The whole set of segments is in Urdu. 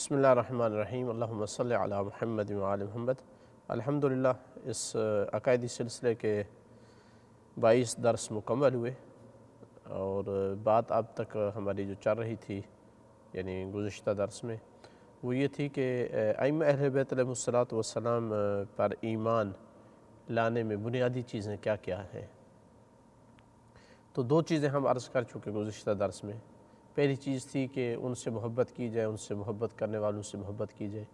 بسم اللہ الرحمن الرحیم اللہم صلی علی محمد وعلی محمد۔ الحمدللہ اس عقائدی سلسلے کے 22 درس مکمل ہوئے، اور بات اب تک ہماری جو چل رہی تھی یعنی گزشتہ درس میں وہ یہ تھی کہ ائمہ اہل بیت علیہم الصلوۃ والسلام پر ایمان لانے میں بنیادی چیزیں کیا کیا ہیں۔ تو دو چیزیں ہم عرض کر چکے گزشتہ درس میں۔ پہلی چیز تھی کہ ان سے محبت کی جائے، ان سے محبت کرنے والوں سے محبت کی جائے،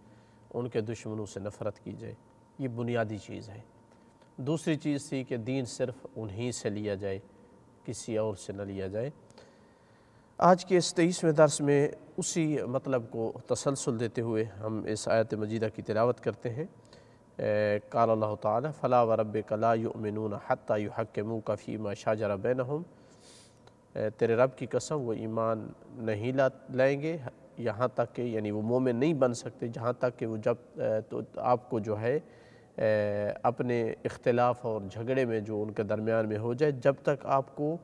ان کے دشمنوں سے نفرت کی جائے، یہ بنیادی چیز ہے۔ دوسری چیز تھی کہ دین صرف انہی سے لیا جائے، کسی اور سے نہ لیا جائے۔ آج کے اس 23ویں درس میں اسی مطلب کو تسلسل دیتے ہوئے ہم اس آیت مجیدہ کی تلاوت کرتے ہیں۔ قال اللہ تعالی فلا وربک لا یؤمنون حتی یحکموک فیما شجر بینہم، تیرے رب کی قسم وہ ایمان نہیں لائیں گے یہاں تک کہ یعنی وہ مومن نہیں بن سکتے جہاں تک کہ وہ تو آپ کو جو ہے اپنے اختلاف اور جھگڑے میں جو ان کے درمیان میں ہو جائے، جب تک آپ کو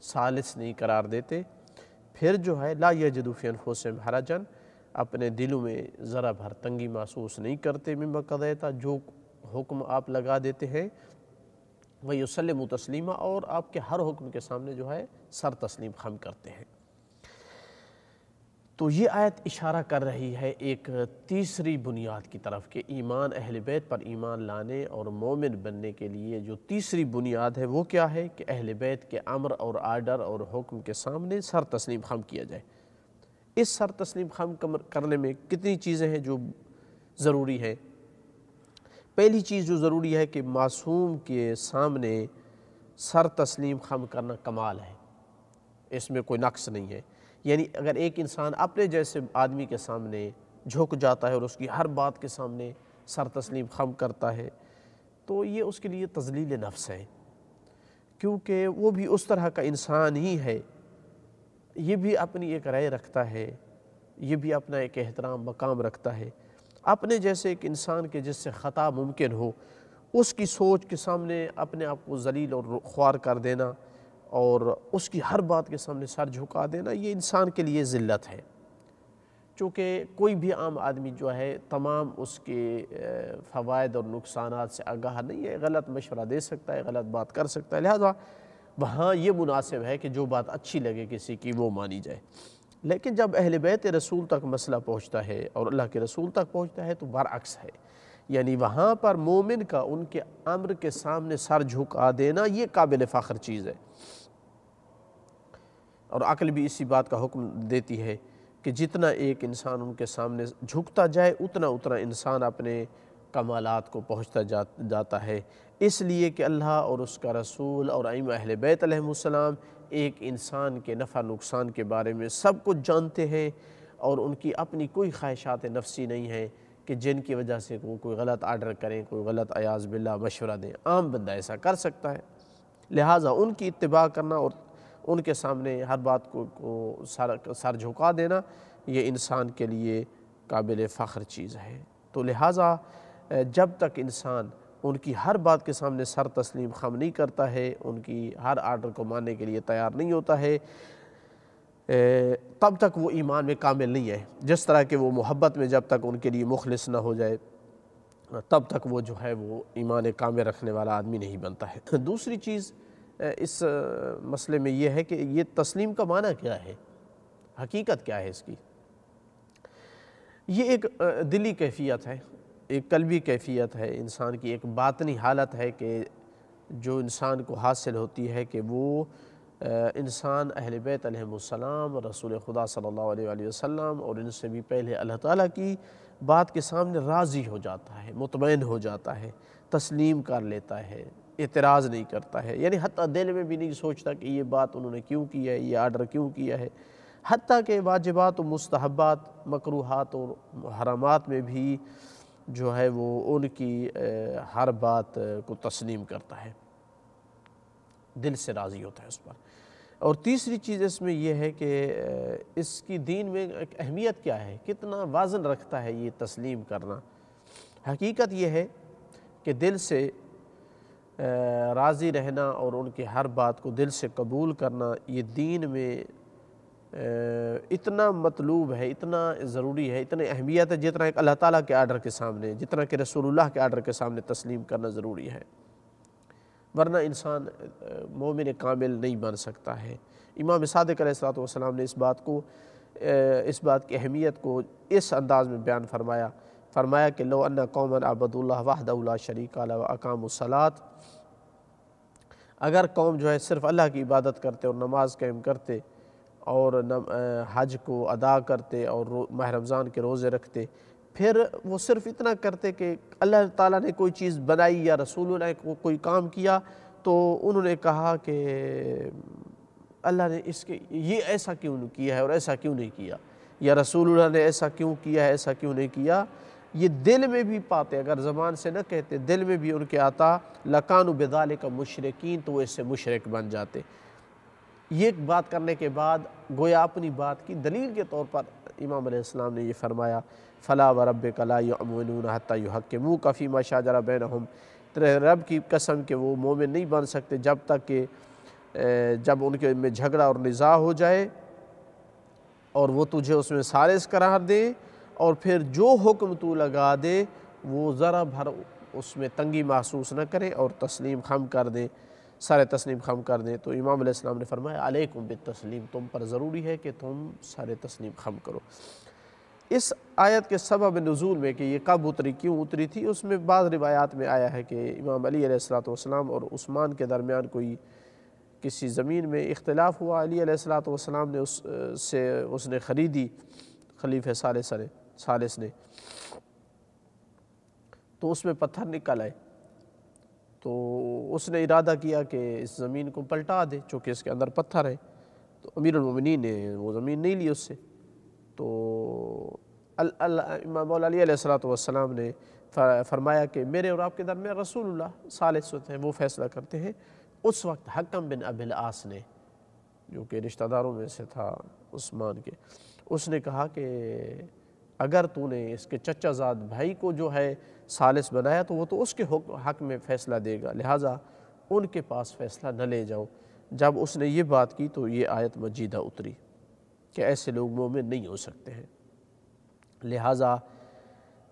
ثالث نہیں قرار دیتے، پھر جو ہے لا یجدوا فی انفسہم حرجا، اپنے دلوں میں ذرا بھر تنگی محسوس نہیں کرتے مما قضیت، جو حکم آپ لگا دیتے ہیں، وَيُسَلِّمُوا تسلیمہ، اور آپ کے ہر حکم کے سامنے جو ہے سر تسلیم خم کرتے ہیں۔ تو یہ آیت اشارہ کر رہی ہے ایک تیسری بنیاد کی طرف کہ ایمان اہل بیت پر ایمان لانے اور مومن بننے کے لیے جو تیسری بنیاد ہے وہ کیا ہے کہ اہل بیت کے امر اور آرڈر اور حکم کے سامنے سر تسلیم خم کیا جائے۔ اس سر تسلیم خم کرنے میں کتنی چیزیں ہیں جو ضروری ہیں۔ پہلی چیز جو ضروری ہے کہ معصوم کے سامنے سر تسلیم خم کرنا کمال ہے، اس میں کوئی نقص نہیں ہے۔ یعنی اگر ایک انسان اپنے جیسے آدمی کے سامنے جھک جاتا ہے اور اس کی ہر بات کے سامنے سر تسلیم خم کرتا ہے تو یہ اس کے لیے تذلیل نفس ہے، کیونکہ وہ بھی اس طرح کا انسان ہی ہے، یہ بھی اپنی ایک رائے رکھتا ہے، یہ بھی اپنا ایک احترام مقام رکھتا ہے۔ اپنے جیسے ایک انسان کے جس سے خطا ممکن ہو، اس کی سوچ کے سامنے اپنے آپ کو ذلیل اور خوار کر دینا اور اس کی ہر بات کے سامنے سر جھکا دینا، یہ انسان کے لیے ذلت ہے۔ چونکہ کوئی بھی عام آدمی جو ہے تمام اس کے فوائد اور نقصانات سے آگاہ نہیں ہے، غلط مشورہ دے سکتا ہے، غلط بات کر سکتا ہے، لہذا وہاں یہ مناسب ہے کہ جو بات اچھی لگے کسی کی وہ مانی جائے۔ لیکن جب اہل بیت رسول تک مسئلہ پہنچتا ہے اور اللہ کے رسول تک پہنچتا ہے تو برعکس ہے، یعنی وہاں پر مومن کا ان کے امر کے سامنے سر جھکا دینا یہ قابل فخر چیز ہے، اور عقل بھی اسی بات کا حکم دیتی ہے کہ جتنا ایک انسان ان کے سامنے جھکتا جائے اتنا انسان اپنے کمالات کو پہنچتا جاتا ہے، اس لیے کہ اللہ اور اس کا رسول اور ائمہ اہل بیت علیہم السلام ایک انسان کے نفع نقصان کے بارے میں سب کچھ جانتے ہیں، اور ان کی اپنی کوئی خواہشات نفسی نہیں ہیں کہ جن کی وجہ سے وہ کوئی غلط آرڈر کریں، کوئی غلط عیاذ باللہ مشورہ دیں۔ عام بندہ ایسا کر سکتا ہے، لہٰذا ان کی اتباع کرنا اور ان کے سامنے ہر بات کو سر جھکا دینا یہ انسان کے لیے قابل فخر چیز ہے۔ تو لہٰذا جب تک انسان ان کی ہر بات کے سامنے سر تسلیم خم نہیں کرتا ہے، ان کی ہر آرڈر کو ماننے کے لیے تیار نہیں ہوتا ہے، تب تک وہ ایمان میں کامل نہیں ہے۔ جس طرح کہ وہ محبت میں جب تک ان کے لیے مخلص نہ ہو جائے تب تک وہ جو ہے وہ ایمان کامل رکھنے والا آدمی نہیں بنتا ہے۔ دوسری چیز اس مسئلے میں یہ ہے کہ یہ تسلیم کا معنی کیا ہے، حقیقت کیا ہے اس کی۔ یہ ایک دلی کیفیت ہے، ایک قلبی کیفیت ہے، انسان کی ایک باطنی حالت ہے کہ جو انسان کو حاصل ہوتی ہے کہ وہ انسان اہل بیت علیہم السلام، رسول خدا صلی اللہ علیہ وآلہ وسلم اور ان سے بھی پہلے اللہ تعالیٰ کی بات کے سامنے راضی ہو جاتا ہے، مطمئن ہو جاتا ہے، تسلیم کر لیتا ہے، اعتراض نہیں کرتا ہے، یعنی حتیٰ دل میں بھی نہیں سوچتا کہ یہ بات انہوں نے کیوں کی ہے، یہ آرڈر کیوں کیا ہے، حتیٰ کہ واجبات و مستحبات، مکروہات اور حرامات میں بھی جو ہے وہ ان کی ہر بات کو تسلیم کرتا ہے، دل سے راضی ہوتا ہے اس پر۔ اور تیسری چیز اس میں یہ ہے کہ اس کی دین میں ایک اہمیت کیا ہے، کتنا وزن رکھتا ہے یہ تسلیم کرنا۔ حقیقت یہ ہے کہ دل سے راضی رہنا اور ان کی ہر بات کو دل سے قبول کرنا یہ دین میں اتنا مطلوب ہے، اتنا ضروری ہے، اتنی اہمیت ہے جتنا ایک اللہ تعالیٰ کے آرڈر کے سامنے، جتنا کہ رسول اللہ کے آرڈر کے سامنے تسلیم کرنا ضروری ہے، ورنہ انسان مومن کامل نہیں بن سکتا ہے۔ امام صادق علیہ السلام نے اس بات کی اہمیت کو اس انداز میں بیان فرمایا کہ لو ان قوما عبدوا اللہ وحدہ لا شریک لہ واقاموا الصلاۃ، اگر قوم جو ہے صرف اللہ کی عبادت کرتے اور نماز قائم کرتے اور حج کو ادا کرتے اور ماہ رمضان کے روزے رکھتے، پھر وہ صرف اتنا کرتے کہ اللہ تعالیٰ نے کوئی چیز بنائی یا رسول اللہ نے کوئی کام کیا تو انہوں نے کہا کہ اللہ نے یہ ایسا کیوں کیا ہے اور ایسا کیوں نہیں کیا، یا رسول اللہ نے ایسا کیوں کیا ہے ایسا کیوں نہیں کیا، یہ دل میں بھی پاتے، اگر زبان سے نہ کہتے دل میں بھی ان کے آتا لَكَانُوا بِذَلِكَ مُشْرِكِينَ، تو وہ اس سے مشرک بن جاتے۔ یہ بات کرنے کے بعد گویا اپنی بات کی دلیل کے طور پر امام علیہ السلام نے یہ فرمایا فَلَا وَرَبِّكَ لَا يُؤْمِنُونَ حَتَّى يُحَكِّمُوكَ فِي مَا شَجَرَ بَيْنَهُمْ، تیرے رب کی قسم کہ وہ مومن نہیں بن سکتے جب تک کہ جب ان کے میں جھگڑا اور نزاع ہو جائے اور وہ تجھے اس میں ثالث قرار دے، اور پھر جو حکم تو لگا دے وہ ذرا بھر اس میں تنگی محسوس نہ کرے اور تسلیم خم کر دے، سارے تسلیم خم کر دیں۔ تو امام علیہ السلام نے فرمایا علیکم بالتسلیم، تم پر ضروری ہے کہ تم سارے تسلیم خم کرو۔ اس آیت کے سبب نزول میں کہ یہ کب اتری، کیوں اتری تھی، اس میں بعض روایات میں آیا ہے کہ امام علی علیہ السلام اور عثمان کے درمیان کوئی کسی زمین میں اختلاف ہوا، علی علیہ السلام نے اس نے خریدی خلیفہ ثالث نے، تو اس میں پتھر نکل آئے، تو اس نے ارادہ کیا کہ اس زمین کو پلٹا دے چونکہ اس کے اندر پتھر ہے، تو امیر المومنین نے وہ زمین نہیں لی اس سے، تو امام مولا علی علیہ السلام نے فرمایا کہ میرے اور آپ کے درمیان رسول اللہ ثالث ہوتے ہیں، وہ فیصلہ کرتے ہیں۔ اس وقت حکم بن ابی العاص نے، جو کہ رشتہ داروں میں سے تھا عثمان کے، اس نے کہا کہ اگر تو نے اس کے چچا زاد بھائی کو جو ہے ثالث بنایا تو وہ تو اس کے حق میں فیصلہ دے گا، لہٰذا ان کے پاس فیصلہ نہ لے جاؤ۔ جب اس نے یہ بات کی تو یہ آیت مجیدہ اتری کہ ایسے لوگ مومن نہیں ہو سکتے ہیں، لہٰذا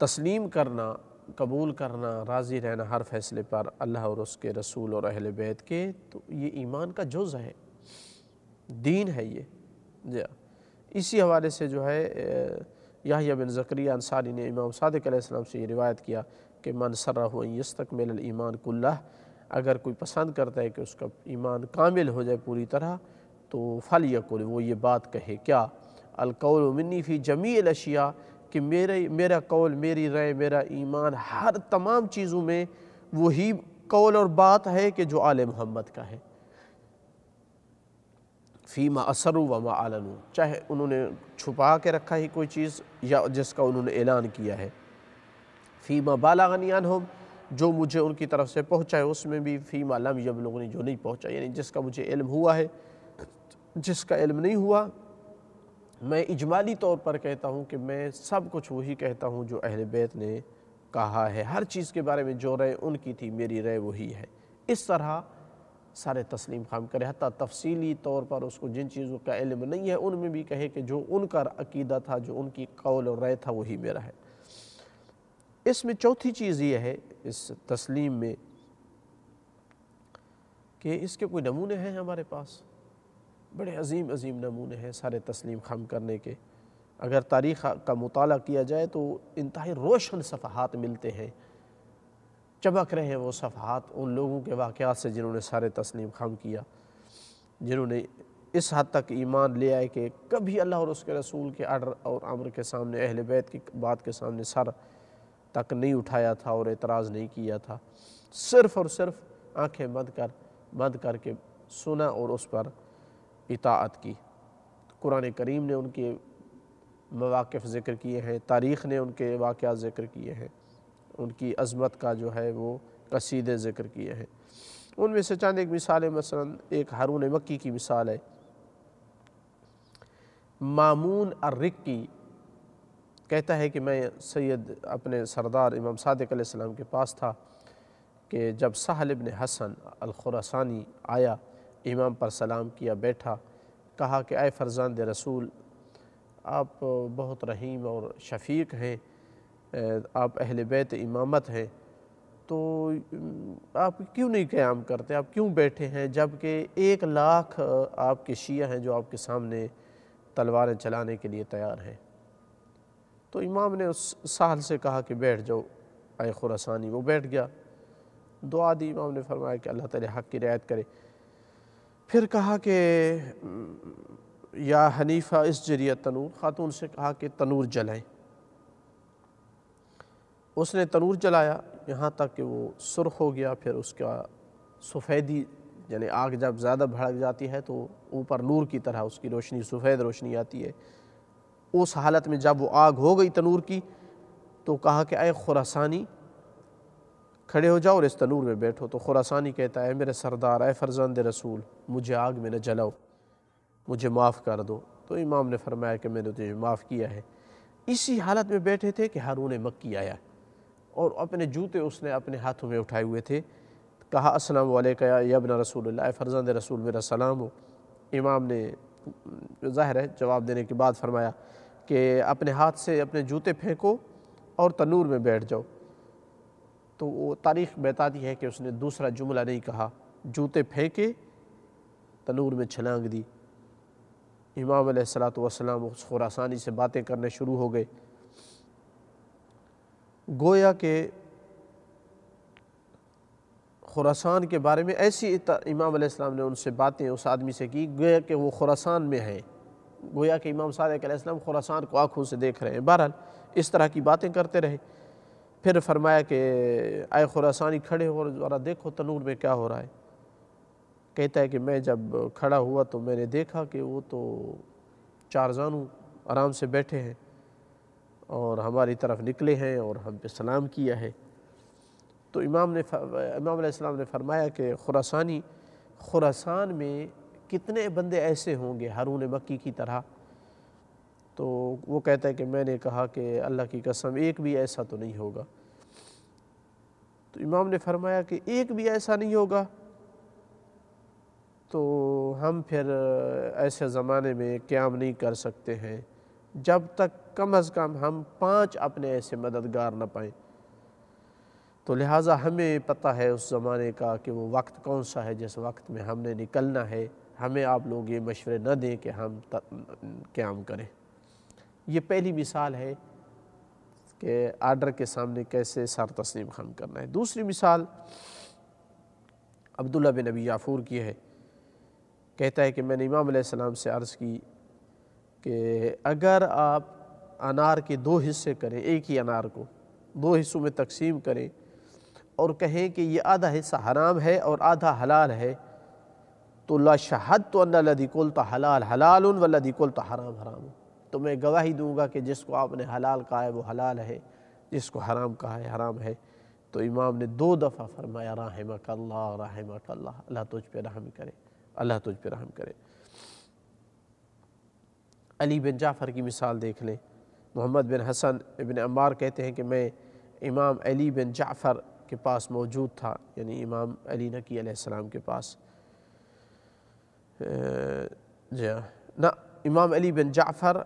تسلیم کرنا، قبول کرنا، راضی رہنا ہر فیصلے پر اللہ اور اس کے رسول اور اہل بیت کے، تو یہ ایمان کا جز ہے، دین ہے یہ۔ جی اسی حوالے سے جو ہے یحییٰ بن زکریا انصاری نے امام صادق علیہ السلام سے یہ روایت کیا کہ من سرہ ان یستکمل الایمان کلہ، اگر کوئی پسند کرتا ہے کہ اس کا ایمان کامل ہو جائے پوری طرح تو فلیقل، وہ یہ بات کہے، کیا القول منی فی جمیع الاشیاء، کہ میرا قول، میری رائے، میرا ایمان ہر تمام چیزوں میں وہی قول اور بات ہے کہ جو آل محمد کا ہے، فیما اسروا وما اعلنوا، چاہے انہوں نے چھپا کے رکھا ہی کوئی چیز یا جس کا انہوں نے اعلان کیا ہے، فیما بلغنی عنہم، جو مجھے ان کی طرف سے پہنچا ہے اس میں بھی، فیما لم یبلغنی، جو نہیں پہنچا، یعنی جس کا مجھے علم ہوا ہے، جس کا علم نہیں ہوا، میں اجمالی طور پر کہتا ہوں کہ میں سب کچھ وہی کہتا ہوں جو اہل بیت نے کہا ہے، ہر چیز کے بارے میں جو رائے ان کی تھی میری رائے وہی ہے، اس طرح سارے تسلیم خام کرے، حتیٰ تفصیلی طور پر اس کو جن چیزوں کا علم نہیں ہے ان میں بھی کہے کہ جو ان کا عقیدہ تھا، جو ان کی قول اور رائے تھا وہی میرا ہے۔ اس میں چوتھی چیز یہ ہے اس تسلیم میں کہ اس کے کوئی نمونے ہیں ہمارے پاس، بڑے عظیم نمونے ہیں سارے تسلیم خم کرنے کے، اگر تاریخ کا مطالعہ کیا جائے تو انتہائی روشن صفحات ملتے ہیں، چمک رہے ہیں وہ صفحات ان لوگوں کے واقعات سے جنہوں نے سارے تسلیم خم کیا، جنہوں نے اس حد تک ایمان لے آئے کہ کبھی اللہ اور اس کے رسول کے آرڈر اور امر کے سامنے، اہل بیت کی بات کے سامنے سر تک نہیں اٹھایا تھا اور اعتراض نہیں کیا تھا، صرف اور صرف آنکھیں بند کر کے سنا اور اس پر اطاعت کی۔ قرآن کریم نے ان کے مواقف ذکر کیے ہیں، تاریخ نے ان کے واقعات ذکر کیے ہیں، ان کی عظمت کا جو ہے وہ قصیدے ذکر کیے ہیں۔ ان میں سے چند ایک مثالیں، مثلا ایک ہارون مکی کی مثال ہے۔ مامون الرقی کہتا ہے کہ میں سید اپنے سردار امام صادق علیہ السلام کے پاس تھا کہ جب سہل ابن حسن الخراسانی آیا، امام پر سلام کیا، بیٹھا، کہا کہ اے فرزند رسول، آپ بہت رحیم اور شفیق ہیں، آپ اہل بیت امامت ہیں، تو آپ کیوں نہیں قیام کرتے، آپ کیوں بیٹھے ہیں، جبکہ 1,00,000 آپ کے شیعہ ہیں جو آپ کے سامنے تلواریں چلانے کے لیے تیار ہیں۔ تو امام نے اس سہل سے کہا کہ بیٹھ جاؤ اے خراسانی، وہ بیٹھ گیا۔ دعا دی، امام نے فرمایا کہ اللہ تعالی حق کی رعایت کرے۔ پھر کہا کہ یا حنیفہ اسجری تنور، خاتون سے کہا کہ تنور جلائیں۔ اس نے تنور جلایا یہاں تک کہ وہ سرخ ہو گیا، پھر اس کا سفیدی، یعنی آگ جب زیادہ بھڑک جاتی ہے تو اوپر نور کی طرح اس کی روشنی، سفید روشنی آتی ہے۔ اس حالت میں جب وہ آگ ہو گئی تنور کی، تو کہا کہ اے خراسانی کھڑے ہو جاؤ اور اس تنور میں بیٹھو۔ تو خراسانی کہتا ہے اے میرے سردار، اے فرزند رسول، مجھے آگ میں نہ جلاؤ، مجھے معاف کر دو۔ تو امام نے فرمایا کہ میں نے تجھے معاف کیا ہے۔ اسی حالت میں بیٹھے تھے کہ ہارون مکی آیا، اور اپنے جوتے اس نے اپنے ہاتھوں میں اٹھائے ہوئے تھے۔ کہا السلام علیکم یا ابن رسول اللہ، اے فرزند رسول میرا سلام ہو۔ امام نے ظاہر ہے جواب دینے کے بعد فرمایا کہ اپنے ہاتھ سے اپنے جوتے پھینکو اور تنور میں بیٹھ جاؤ۔ تو وہ تاریخ بتاتی ہے کہ اس نے دوسرا جملہ نہیں کہا، جوتے پھینکے، تنور میں چھلانگ دی۔ امام علیہ السلام اس خراسانی سے باتیں کرنے شروع ہو گئے، گویا کہ خراسان کے بارے میں ایسی امام علیہ السلام نے ان سے باتیں اس آدمی سے کی گویا کہ وہ خراسان میں ہیں، گویا کہ امام صادق علیہ السلام خراسان کو آنکھوں سے دیکھ رہے ہیں۔ بہرحال اس طرح کی باتیں کرتے رہے۔ پھر فرمایا کہ اے خراسانی کھڑے ہو اور ذرا دیکھو تنور میں کیا ہو رہا ہے۔ کہتا ہے کہ میں جب کھڑا ہوا تو میں نے دیکھا کہ وہ تو 4 زانو آرام سے بیٹھے ہیں اور ہماری طرف نکلے ہیں اور ہم پہ سلام کیا ہے۔ تو امام علیہ السلام نے فرمایا کہ خراسان میں کتنے بندے ایسے ہوں گے ہارون مکی کی طرح؟ تو وہ کہتا ہے کہ میں نے کہا کہ اللہ کی قسم ایک بھی ایسا تو نہیں ہوگا۔ تو امام نے فرمایا کہ ایک بھی ایسا نہیں ہوگا تو ہم پھر ایسے زمانے میں قیام نہیں کر سکتے ہیں جب تک کم از کم ہم 5 اپنے ایسے مددگار نہ پائیں۔ تو لہٰذا ہمیں پتہ ہے اس زمانے کا کہ وہ وقت کون سا ہے جس وقت میں ہم نے نکلنا ہے، ہمیں آپ لوگ یہ مشورے نہ دیں کہ ہم قیام کریں۔ یہ پہلی مثال ہے کہ آرڈر کے سامنے کیسے سر تسلیم خم کرنا ہے۔ دوسری مثال عبداللہ بن ابی یعفور کی ہے۔ کہتا ہے کہ میں نے امام علیہ السلام سے عرض کی کہ اگر آپ انار کے 2 حصے کریں، ایک ہی انار کو 2 حصوں میں تقسیم کریں اور کہیں کہ یہ آدھا حصہ حرام ہے اور آدھا حلال ہے، تو لا شہدت ان الذی قلت حلال حلال والذی قلت حرام حرام، تو میں گواہی دوں گا کہ جس کو آپ نے حلال کہا ہے وہ حلال ہے، جس کو حرام کہا ہے حرام ہے۔ تو امام نے 2 دفعہ فرمایا رحمک اللہ رحمک اللہ، اللہ تجھ پہ رحم کرے، اللہ تجھ پہ رحم کرے۔ علی بن جعفر کی مثال دیکھ لیں۔ محمد بن حسن ابن عمار کہتے ہیں کہ میں امام علی بن جعفر کے پاس موجود تھا، یعنی امام علی نقی علیہ السلام کے پاس، نہ امام علی بن جعفر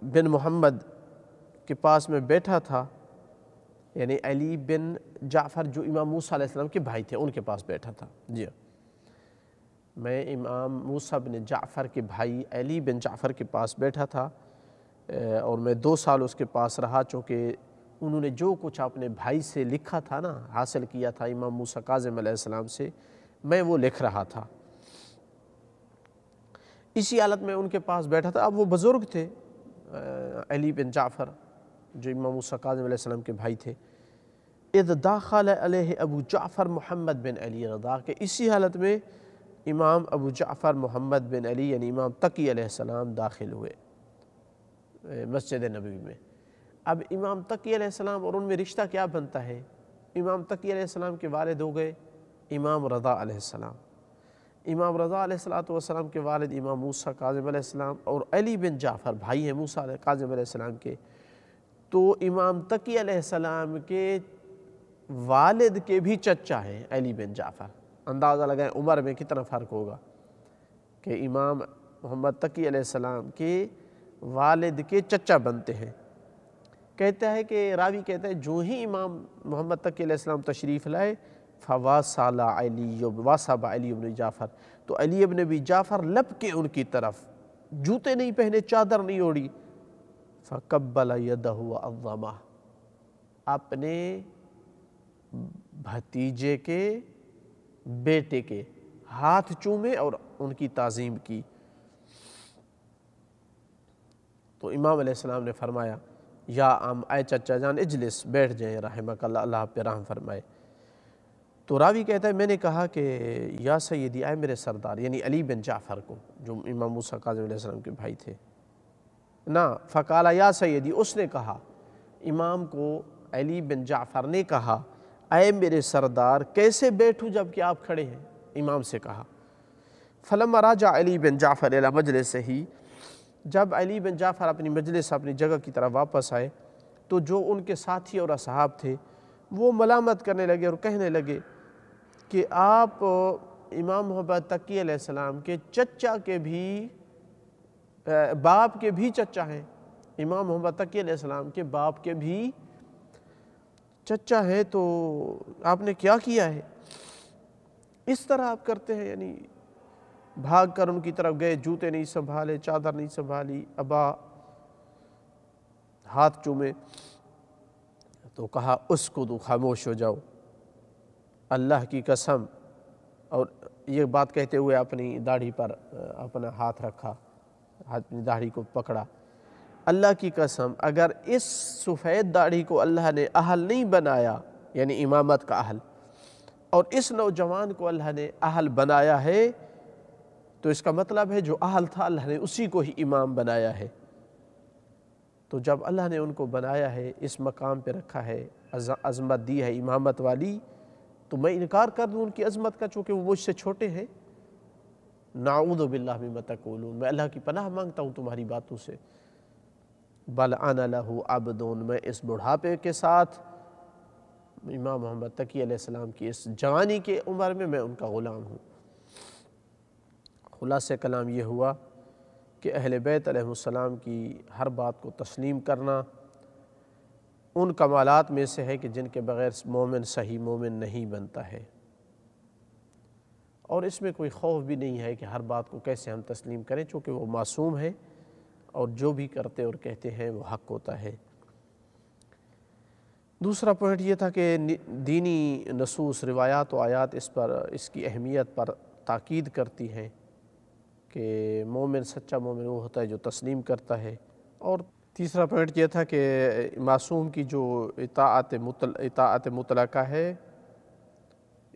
بن محمد کے پاس میں بیٹھا تھا، یعنی علی بن جعفر جو امام موسیٰ علیہ السلام کے بھائی تھے ان کے پاس بیٹھا تھا۔ جی میں امام موسیٰ بن جعفر کے بھائی علی بن جعفر کے پاس بیٹھا تھا اور میں 2 سال اس کے پاس رہا، چونکہ انہوں نے جو کچھ اپنے بھائی سے لکھا تھا نا، حاصل کیا تھا امام موسیٰ کاظم علیہ السلام سے، میں وہ لکھ رہا تھا۔ اسی حالت میں ان کے پاس بیٹھا تھا۔ اب وہ بزرگ تھے علی بن جعفر جو امام موسیٰ کاظم علیہ السلام کے بھائی تھے۔ اذ داخل علیہ ابو جعفر محمد بن علی رضا، کہ اسی حالت میں امام ابو جعفر محمد بن علی یعنی امام تقی علیہ السلام داخل ہوئے مسجد نبوی میں۔ اب امام تقی علیہ السلام اور ان میں رشتہ کیا بنتا ہے؟ امام تقی علیہ السلام کے والد ہو گئے امام رضا علیہ السلام، امام رضا علیہ السلام کے والد امام موسیٰ کاظم علیہ السلام، اور علی بن جعفر بھائی ہیں موسیٰ کاظم علیہ السلام کے، تو امام تقی علیہ السلام کے والد کے بھی چچا ہیں علی بن جعفر۔ اندازہ لگائیں عمر میں کتنا فرق ہوگا کہ امام محمد تقی علیہ السلام کے والد کے چچا بنتے ہیں۔ کہتا ہے کہ راوی کہتا ہے جو ہی امام محمد تقی علیہ السلام تشریف لائے فواصل علی بن جعفر، تو علی ابن ابی جعفر لپکے ان کی طرف، جوتے نہیں پہنے، چادر نہیں اوڑھی، فقبل یدہ وعظمہ، اپنے بھتیجے کے بیٹے کے ہاتھ چومے اور ان کی تعظیم کی۔ تو امام علیہ السلام نے فرمایا یا اے چچا جان اجلس، بیٹھ جائیں رحمک اللہ، اللہ آپ پہ رحم فرمائے۔ تو راوی کہتا ہے میں نے کہا کہ یا سیدی، اے میرے سردار، یعنی علی بن جعفر کو، جو امام موسیٰ کاظم علیہ السلام کے بھائی تھے نا، فقالا یا سیدی، اس نے کہا، امام کو علی بن جعفر نے کہا اے میرے سردار کیسے بیٹھوں جب کہ آپ کھڑے ہیں، امام سے کہا۔ فلما راجع علی بن جعفر الی مجلسہ، جب علی بن جعفر اپنی مجلس، اپنی جگہ کی طرف واپس آئے تو جو ان کے ساتھی اور اصحاب تھے وہ ملامت کرنے لگے اور کہنے لگے کہ آپ امام محمد تقی علیہ السلام کے چچا کے بھی، باپ کے بھی چچا ہیں، امام محمد تقی علیہ السلام کے باپ کے بھی چچا ہیں، تو آپ نے کیا کیا ہے، اس طرح آپ کرتے ہیں؟ یعنی بھاگ کر ان کی طرف گئے، جوتے نہیں سنبھالے، چادر نہیں سنبھالی، ابا ہاتھ چومے۔ تو کہا اسکتو، خاموش ہو جاؤ، اللہ کی قسم، اور یہ بات کہتے ہوئے اپنی داڑھی پر اپنا ہاتھ رکھا، اپنی داڑھی کو پکڑا، اللہ کی قسم اگر اس سفید داڑھی کو اللہ نے اہل نہیں بنایا، یعنی امامت کا اہل، اور اس نوجوان کو اللہ نے اہل بنایا ہے، تو اس کا مطلب ہے جو اہل تھا اللہ نے اسی کو ہی امام بنایا ہے۔ تو جب اللہ نے ان کو بنایا ہے، اس مقام پہ رکھا ہے، عظمت دی ہے امامت والی، تو میں انکار کر دوں ان کی عظمت کا چونکہ وہ مجھ سے چھوٹے ہیں؟ نعوذ باللہ مما تقولون، میں اللہ کی پناہ مانگتا ہوں تمہاری باتوں سے۔ بل انا لہ عبد، میں اس بڑھاپے کے ساتھ امام محمد تقی علیہ السلام کی اس جوانی کے عمر میں ان کا غلام ہوں۔ خلاصہ کلام یہ ہوا کہ اہل بیت علیہ السلام کی ہر بات کو تسلیم کرنا ان کمالات میں سے ہے کہ جن کے بغیر مومن صحیح مومن نہیں بنتا ہے، اور اس میں کوئی خوف بھی نہیں ہے کہ ہر بات کو کیسے ہم تسلیم کریں، چونکہ وہ معصوم ہے اور جو بھی کرتے اور کہتے ہیں وہ حق ہوتا ہے۔ دوسرا پوائنٹ یہ تھا کہ دینی نصوص، روایات و آیات اس کی اہمیت پر تاکید کرتی ہیں کہ مومن، سچا مومن وہ ہوتا ہے جو تسلیم کرتا ہے۔ اور تیسرا پوائنٹ یہ تھا کہ معصوم کی جو اطاعت مطلقہ ہے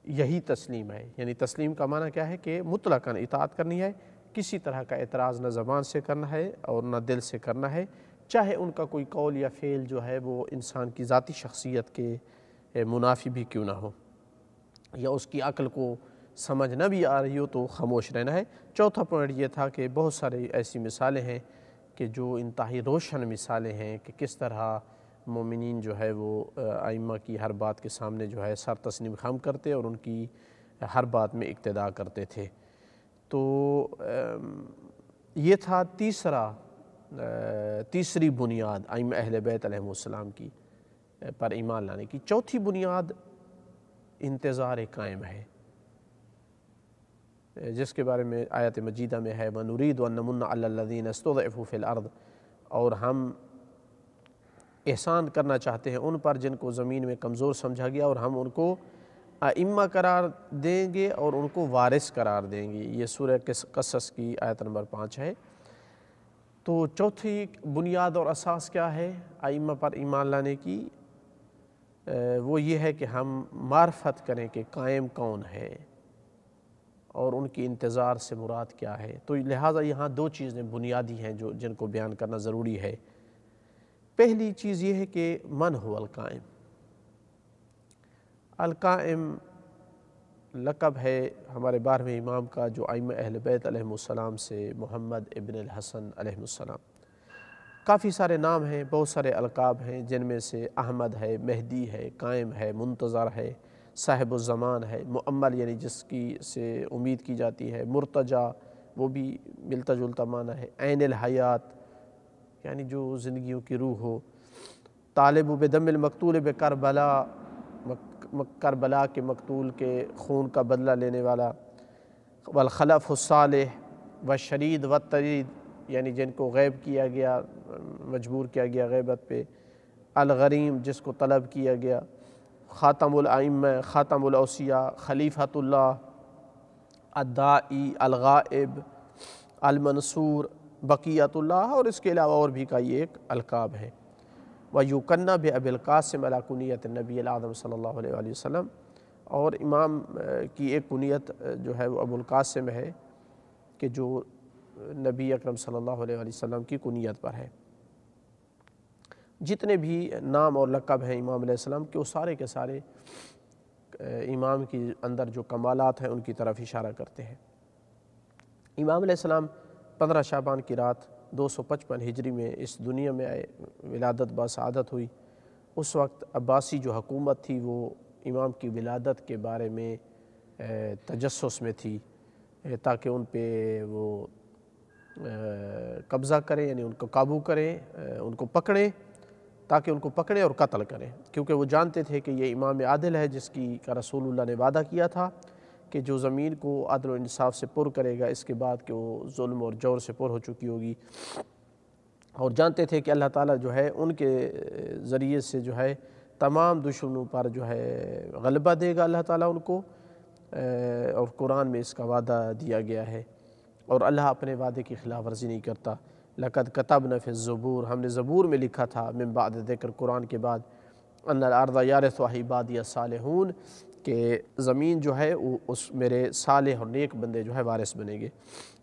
یہی تسلیم ہے، یعنی تسلیم کا معنی کیا ہے کہ مطلقاً اطاعت کرنی ہے، کسی طرح کا اعتراض نہ زبان سے کرنا ہے اور نہ دل سے کرنا ہے، چاہے ان کا کوئی قول یا فعل جو ہے وہ انسان کی ذاتی شخصیت کے منافی بھی کیوں نہ ہو، یا اس کی عقل کو سمجھ نہ بھی آ رہی ہو تو خاموش رہنا ہے۔ چوتھا پوائنٹ یہ تھا کہ بہت سارے ایسی مثالیں ہیں کہ جو انتہائی روشن مثالیں ہیں کہ کس طرح مومنین جو ہے وہ ائمہ کی ہر بات کے سامنے جو ہے سر تسلیم خم کرتے اور ان کی ہر بات میں اقتداء کرتے تھے۔ تو یہ تھا تیسری بنیاد ائمہ اہل بیت علیہ السلام کی پر ایمان لانے کی۔ چوتھی بنیاد انتظار قائم ہے، جس کے بارے میں آیت مجیدہ میں ہے وَنُرِيدُ أَن نَمُنَّ عَلَى الَّذِينَ اسْتُضْعِفُوا فِي الْأَرْضِ، اور ہم احسان کرنا چاہتے ہیں ان پر جن کو زمین میں کمزور سمجھا گیا، اور ہم ان کو ائمہ قرار دیں گے اور ان کو وارث قرار دیں گے۔ یہ سورہ قصص کی آیت نمبر 5 ہے۔ تو چوتھی بنیاد اور اساس کیا ہے ائمہ پر ایمان لانے کی؟ وہ یہ ہے کہ ہم معرفت کریں کہ قائم کون ہے اور ان کی انتظار سے مراد کیا ہے۔ تو لہٰذا یہاں دو چیزیں بنیادی ہیں جن کو بیان کرنا ضروری ہے۔ پہلی چیز یہ ہے کہ من هو القائم۔ القائم لقب ہے ہمارے 12ویں امام کا جو ائمہ اہل بیت علیہ السلام سے محمد ابن الحسن علیہ السلام۔ کافی سارے نام ہیں، بہت سارے القاب ہیں، جن میں سے احمد ہے، مہدی ہے، قائم ہے، منتظر ہے، صاحب الزمان ہے، مؤمل یعنی جس کی سے امید کی جاتی ہے، مرتجا، وہ بھی ملتا جلتا معنی ہے۔ عین الحیات یعنی جو زندگیوں کی روح ہو۔ طالب بدم المقتول بکربلا، کربلا کے مقتول کے خون کا بدلہ لینے والا۔ والخلف الصالح والشرید والطرید یعنی جن کو غیب کیا گیا، مجبور کیا گیا غیبت پہ۔ الغریم جس کو طلب کیا گیا۔ خاتم الائمہ، خاتم الاوصیاء، خلیفۃ اللہ، الدائی، الغائب، المنصور، بقیت اللہ، اور اس کے علاوہ اور بھی کا یہ ایک القاب ہے۔ وَيُكَنَّ بِأَبِي الْقَاسِمِ عَلَىٰ كُنِيَّةِ النَّبِيِّ الْأَعْظَمِ صلی اللہ علیہ وآلہ وسلم، اور امام کی ایک کنیت جو ہے وہ ابو القاسم ہے کہ جو نبی اکرم صلی اللہ علیہ وآلہ وسلم کی کنیت پر ہے۔ جتنے بھی نام اور لقب ہیں امام علیہ السلام کے، وہ سارے کے سارے امام کی اندر جو کمالات ہیں ان کی طرف اشارہ کرتے ہیں۔ امام علیہ السلام 15 شعبان کی رات 255 ہجری میں اس دنیا میں آئے، ولادت بسعادت ہوئی۔ اس وقت عباسی جو حکومت تھی وہ امام کی ولادت کے بارے میں تجسس میں تھی تاکہ ان پہ وہ قبضہ کریں، یعنی ان کو قابو کریں، ان کو پکڑیں، تاکہ ان کو پکڑیں اور قتل کریں، کیونکہ وہ جانتے تھے کہ یہ امام عادل ہے جس کا رسول اللہ نے وعدہ کیا تھا کہ جو زمین کو عدل و انصاف سے پر کرے گا اس کے بعد کہ وہ ظلم اور جور سے پر ہو چکی ہوگی، اور جانتے تھے کہ اللہ تعالیٰ جو ہے ان کے ذریعے سے جو ہے تمام دشمنوں پر جو ہے غلبہ دے گا اللہ تعالیٰ ان کو، اور قرآن میں اس کا وعدہ دیا گیا ہے، اور اللہ اپنے وعدے کی خلاف ورزی نہیں کرتا۔ لَقَدْ كَتَبْنَا فِي الزُّبُورِ، ہم نے زبور میں لکھا تھا، من بعد ذکر، قرآن کے بعد، أَنَّ الْأَرْضَ يَرِثُهَا عِبَادِيَ الصَّالِحُونَ، کہ زمین جو ہے اس میرے صالح اور نیک بندے جو ہے وارث بنیں گے۔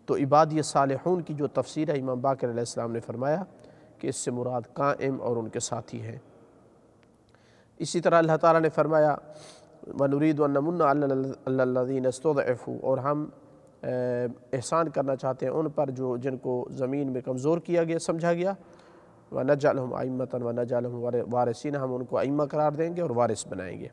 تو عبادی الصالحون کی جو تفسیر ہے امام باقر علیہ السلام نے فرمایا کہ اس سے مراد قائم اور ان کے ساتھی ہیں۔ اسی طرح اللہ تعالیٰ نے فرمایا وَنُرِيدُ أَن نَّمُنَّ عَلَى الَّذِينَ اسْتُضْعِفُوا، اور ہم احسان کرنا چاہتے ہیں ان پر جو جن کو زمین میں کمزور کیا گیا، سمجھا گیا۔ وَنَجْعَلْهُمْ أَئِمَّةً وَنَجْعَلْهُمْ وَارِثِينَ، ہم ان کو ائمہ قرار دیں گے اور وارث بنائیں گے۔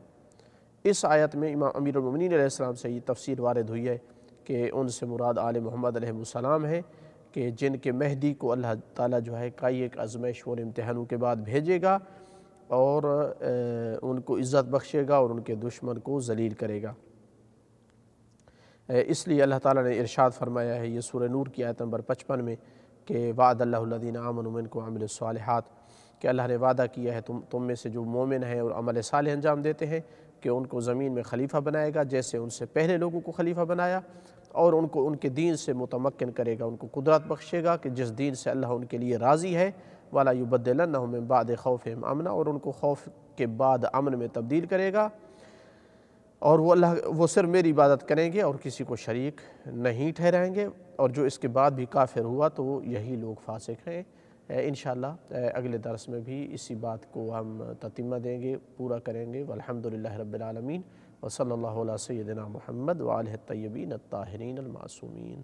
اس آیت میں امام امیر المؤمنین علیہ السلام سے یہ تفسیر وارد ہوئی ہے کہ ان سے مراد آل محمد علیہ السلام ہے کہ جن کے مہدی کو اللہ تعالیٰ جو ہے کئی ایک آزمائش اور امتحانوں کے بعد بھیجے گا اور ان کو عزت بخشے گا اور ان کے دشمن کو ذلیل کرے گا۔ اس لیے اللہ تعالیٰ نے ارشاد فرمایا ہے یہ سورہ نور کی آیت نمبر 55 میں کہ وعد اللہ الذین آمنوا منکم وعملوا الصالحات، کہ اللہ نے وعدہ کیا ہے تم میں سے جو مومن ہیں اور عمل صالح انجام دیتے ہیں کہ ان کو زمین میں خلیفہ بنائے گا جیسے ان سے پہلے لوگوں کو خلیفہ بنایا، اور ان کو ان کے دین سے متمکن کرے گا، ان کو قدرت بخشے گا کہ جس دین سے اللہ ان کے لیے راضی ہے، وَلَا يُبَدِّلَنَّهُم مِّن بَعْدِ خَوْفِهِمْ أَمْنًا، اور ان کو خوف کے بعد امن میں تبدیل کرے گا، اور وہ صرف میری عبادت کریں گے اور کسی کو شریک نہیں ٹھہرائیں گے، اور جو اس کے بعد بھی کافر ہوا تو یہی لوگ فاسق ہیں۔ انشاءاللہ اگلے درس میں بھی اسی بات کو ہم تتمہ دیں گے، پورا کریں گے۔ والحمدللہ رب العالمین، وصلی اللہ علی سیدنا محمد وآلہ الطیبین الطاہرین المعصومین۔